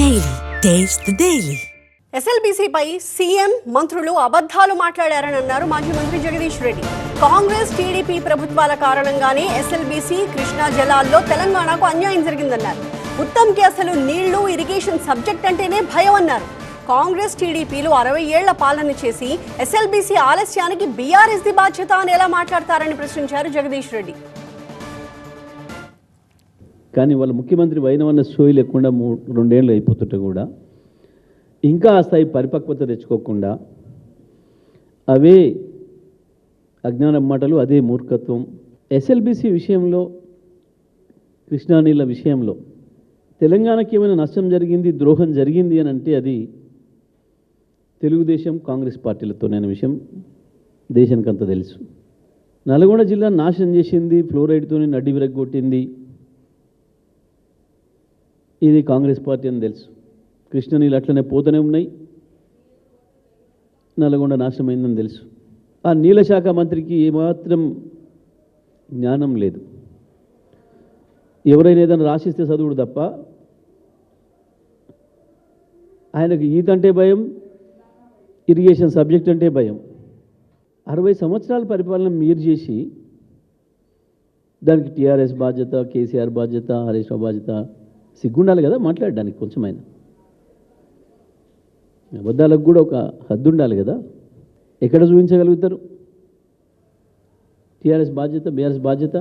Daily. Taste the Daily. ఎస్ఎల్బీసీపై CM మంత్రులు అబద్ధాలు మాట్లాడారని అన్నారు మాజీ మంత్రి జగదీష్ రెడ్డి. కాంగ్రెస్ టీడీపీ ప్రభుత్వాల కారణంగానే ఎస్ఎల్బీసీ కృష్ణా జలాల్లో తెలంగాణకు అన్యాయం జరిగిందన్నారు. ఉత్తమ్కి అసలు నీళ్లు ఇరిగేషన్ సబ్జెక్ట్ అంటేనే భయం అన్నారు. కాంగ్రెస్ టీడీపీలు 60 ఏళ్ల పాలన చేసి ఎస్ఎల్బీసీ ఆలస్యానికి బీఆర్ఎస్ ది బాధ్యత అని ఎలా మాట్లాడతారని ప్రశ్నించారు జగదీష్ రెడ్డి. కానీ వాళ్ళ ముఖ్యమంత్రి వైనవన్న సోయి లేకుండా 2 ఏళ్ళు అయిపోతుంటే కూడా ఇంకా ఆ స్థాయి పరిపక్వత తెచ్చుకోకుండా అవే అజ్ఞానం మాటలు, అదే మూర్ఖత్వం. ఎస్ఎల్బీసీ విషయంలో, కృష్ణా నీళ్ళ విషయంలో తెలంగాణకి ఏమైనా నష్టం జరిగింది, ద్రోహం జరిగింది అని అంటే అది తెలుగుదేశం కాంగ్రెస్ పార్టీలతోనైన విషయం దేశానికంతా తెలుసు. నల్గొండ జిల్లా నాశనం చేసింది, ఫ్లోరైడ్తోని నడ్డి విరగొట్టింది, ఇది కాంగ్రెస్ పార్టీ అని తెలుసు. కృష్ణ నీళ్ళు అట్లనే పోతూనే ఉన్నాయి, నల్గొండ నాశనమైందని తెలుసు. ఆ నీళ్ళ శాఖ మంత్రికి ఏమాత్రం జ్ఞానం లేదు. ఎవరైనా ఏదైనా రాసిస్తే చదువుడు తప్ప ఆయనకు ఈత అంటే భయం, ఇరిగేషన్ సబ్జెక్ట్ అంటే భయం. 60 సంవత్సరాల పరిపాలన మీరు చేసి దానికి టీఆర్ఎస్ బాధ్యత, కేసీఆర్ బాధ్యత, హరీష్ రావు బాధ్యత. సిగ్గుండాలి కదా మాట్లాడడానికి కొంచెమైనా. అబద్ధాలకు కూడా ఒక హద్దు ఉండాలి కదా. ఎక్కడ చూపించగలుగుతారు? టీఆర్ఎస్ బాధ్యత, బీఆర్ఎస్ బాధ్యత.